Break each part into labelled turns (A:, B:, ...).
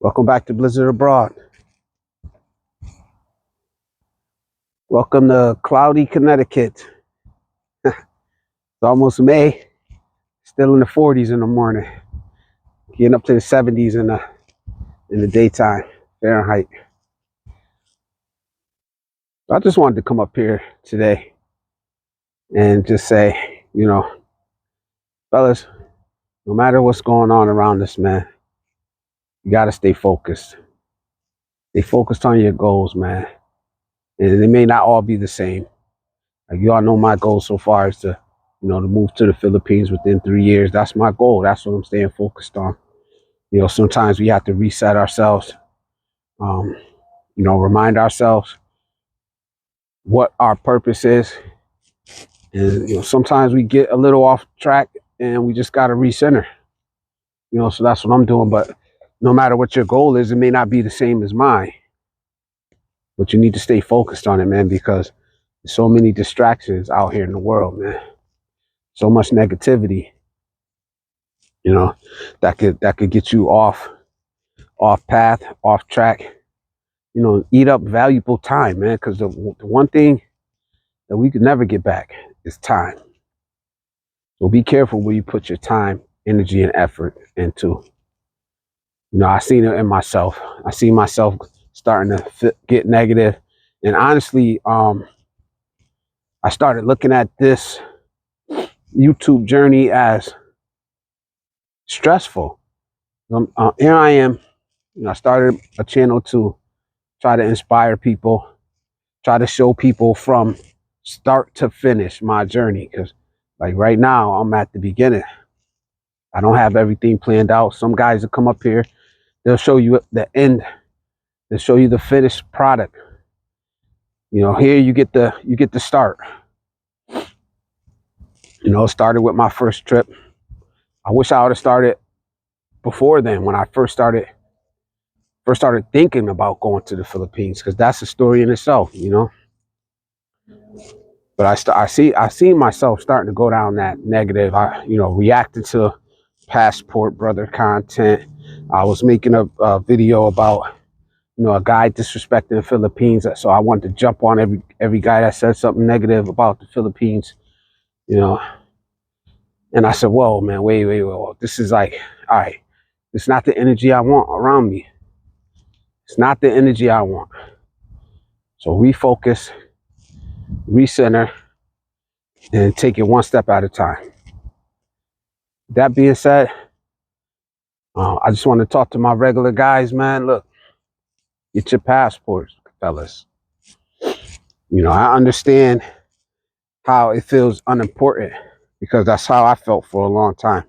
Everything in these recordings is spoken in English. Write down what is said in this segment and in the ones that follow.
A: Welcome back to Blizzard Abroad. Welcome to cloudy Connecticut. It's almost May. Still in the 40s in the morning. Getting up to the 70s in the daytime, Fahrenheit. I just wanted to come up here today and just say, fellas, no matter what's going on around us, man, you got to stay focused. Stay focused on your goals, man. And they may not all be the same. Like you all know my goal so far is to move to the Philippines within 3 years. That's my goal. That's what I'm staying focused on. Sometimes we have to reset ourselves, remind ourselves what our purpose is. And, sometimes we get a little off track and we just got to recenter, so that's what I'm doing. But no matter what your goal is, it may not be the same as mine, but you need to stay focused on it, man, because there's so many distractions out here in the world, man. So much negativity, that could get you off path, off track, eat up valuable time, man, because the one thing that we could never get back is time. So be careful where you put your time, energy, and effort into. I seen it in myself. I see myself starting to get negative, and honestly, I started looking at this YouTube journey as stressful. Here I am. I started a channel to try to inspire people, try to show people from start to finish my journey. Because like right now, I'm at the beginning. I don't have everything planned out. Some guys that come up here, they'll show you the end. They'll show you the finished product. Here you get the start. Started with my first trip. I wish I would have started before then, when I first started thinking about going to the Philippines, because that's a story in itself, But I see myself starting to go down that negative. Reacting to passport brother content. I was making a video about a guy disrespecting the Philippines, so I wanted to jump on every guy that said something negative about the Philippines, And I said, whoa, man, wait, whoa. This is like, all right, it's not the energy I want around me. It's not the energy I want. So refocus, recenter, and take it one step at a time. That being said, I just want to talk to my regular guys, man. Look, get your passports, fellas. I understand how it feels unimportant, because that's how I felt for a long time.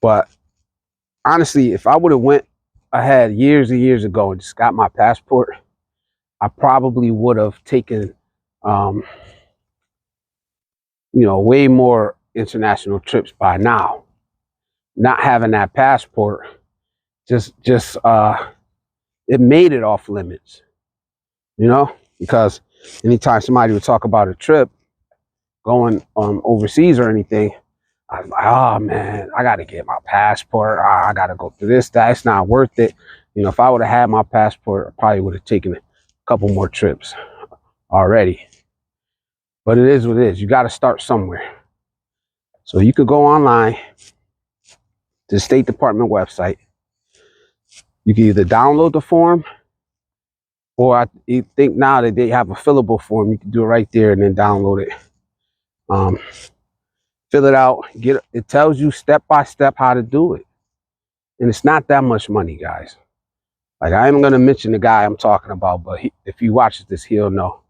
A: But honestly, if I would have went ahead years and years ago and just got my passport, I probably would have taken, way more international trips by now. Not having that passport just it made it off limits, because anytime somebody would talk about a trip going overseas or anything, I was like, oh man, I got to get my passport. I got to go through this, that. It's not worth it. If I would have had my passport, I probably would have taken a couple more trips already. But it is what it is. You got to start somewhere. So you could go online to the State Department website. You can either download the form, or I think now that they have a fillable form, you can do it right there and then download it. Fill it out. It tells you step by step how to do it, and it's not that much money, guys. Like, I ain't gonna mention the guy I'm talking about, but if he watches this, he'll know.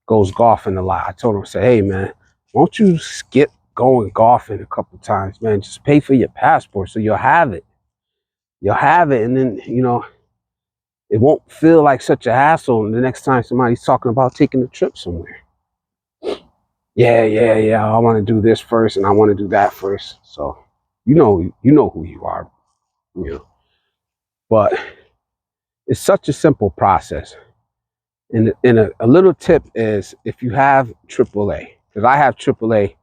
A: Goes golfing a lot. I told him, I said, hey man, won't you skip going golfing a couple times, man? Just pay for your passport so you'll have it. You'll have it, and then it won't feel like such a hassle the next time somebody's talking about taking a trip somewhere. Yeah. I want to do this first, and I want to do that first. So you know who you are, But it's such a simple process. And a little tip is, if you have AAA, because I have AAA,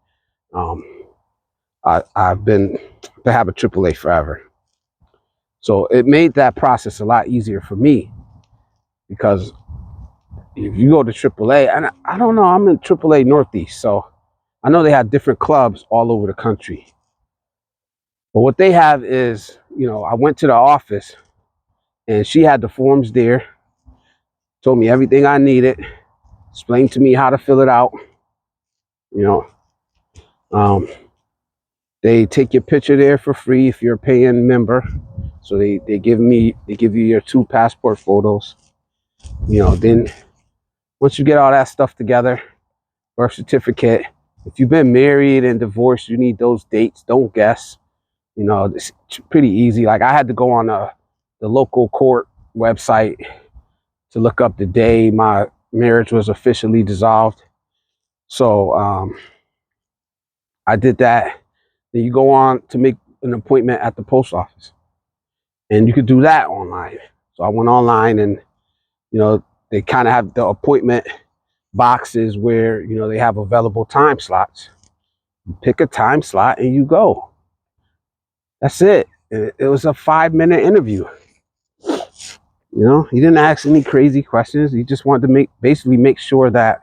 A: I've been to have a AAA forever. So it made that process a lot easier for me, because if you go to AAA, and I don't know, I'm in AAA Northeast, so I know they have different clubs all over the country. But what they have is, I went to the office and she had the forms there, told me everything I needed, explained to me how to fill it out. You know, um, they take your picture there for free if you're a paying member. So they give you your 2 passport photos. Then once you get all that stuff together, birth certificate. If you've been married and divorced, you need those dates. Don't guess. It's pretty easy. Like, I had to go on the local court website to look up the day my marriage was officially dissolved. So I did that. Then you go on to make an appointment at the post office, and you could do that online. So I went online, and they kind of have the appointment boxes where they have available time slots. You pick a time slot and you go. That's it. It was a 5-minute interview. He didn't ask any crazy questions. He just wanted to basically make sure that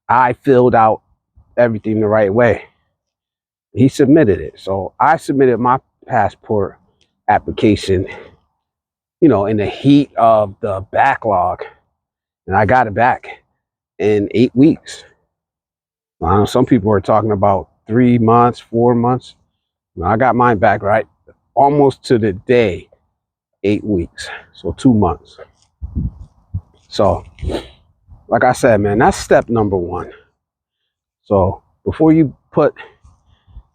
A: I filled out everything the right way. He submitted it. So I submitted my passport application, in the heat of the backlog, and I got it back in 8 weeks. I know some people are talking about 3 months, 4 months. I got mine back right almost to the day, 8 weeks. So 2 months. So, like I said, man, that's step number 1. So before you put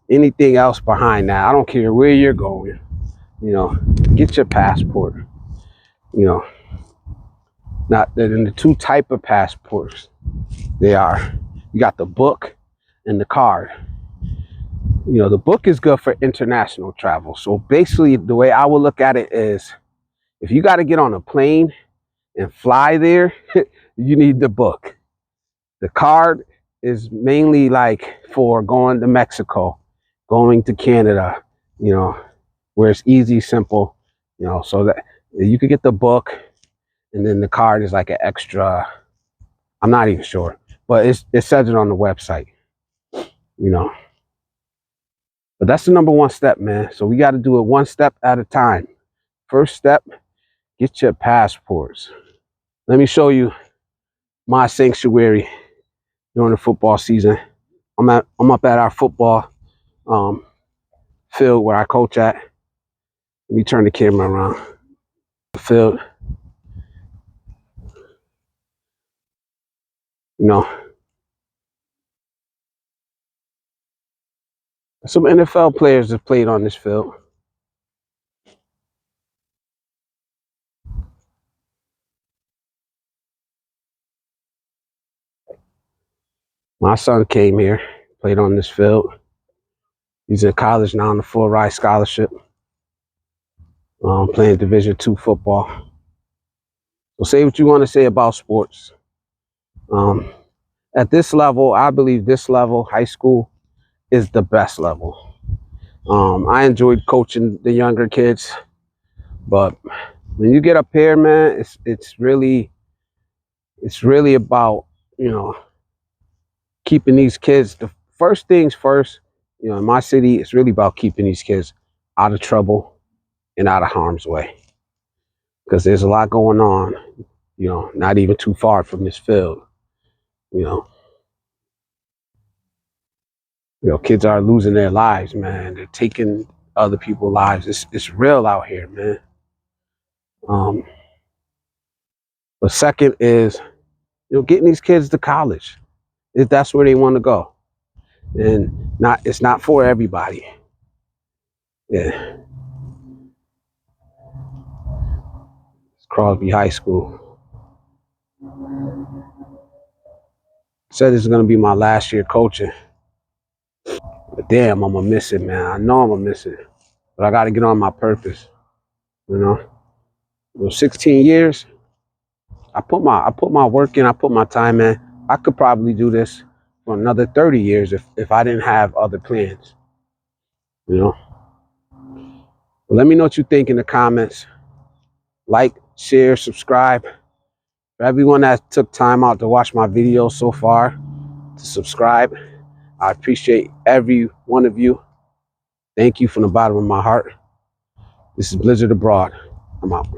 A: anything else behind that, I don't care where you're going, get your passport. Not that in the 2 type of passports they are. You got the book and the card. The book is good for international travel. So basically, the way I would look at it is, if you got to get on a plane and fly there, you need the book. The card is mainly like for going to Mexico, going to Canada, where it's easy, simple, so that you could get the book, and then the card is like an extra. I'm not even sure, but it says it on the website, But that's the number 1 step, man. So we got to do it 1 step at a time. First step, get your passports. Let me show you my sanctuary during the football season. I'm up at our football field where I coach at. Let me turn the camera around. The field, some NFL players have played on this field. My son came here, played on this field. He's in college now on a full ride scholarship, playing Division II football. So say what you want to say about sports. At this level, I believe this level, high school, is the best level. I enjoyed coaching the younger kids, but when you get up here, man, it's really about keeping these kids. The first things first, in my city, it's really about keeping these kids out of trouble and out of harm's way, because there's a lot going on. Not even too far from this field. Kids are losing their lives, man. They're taking other people's lives. It's real out here, man. But second is, getting these kids to college, if that's where they want to go, and it's not for everybody. Yeah, it's Crosby High School. Said this is gonna be my last year coaching, but damn, I'm gonna miss it, man. I know I'm gonna miss it, but I got to get on my purpose. 16 years. I put my work in. I put my time in. I could probably do this for another 30 years if I didn't have other plans. But But let me know what you think in the comments. Like, share, subscribe. For everyone that took time out to watch my video so far, to subscribe, I appreciate every one of you. Thank you from the bottom of my heart. This is Blizzard Abroad. I'm out.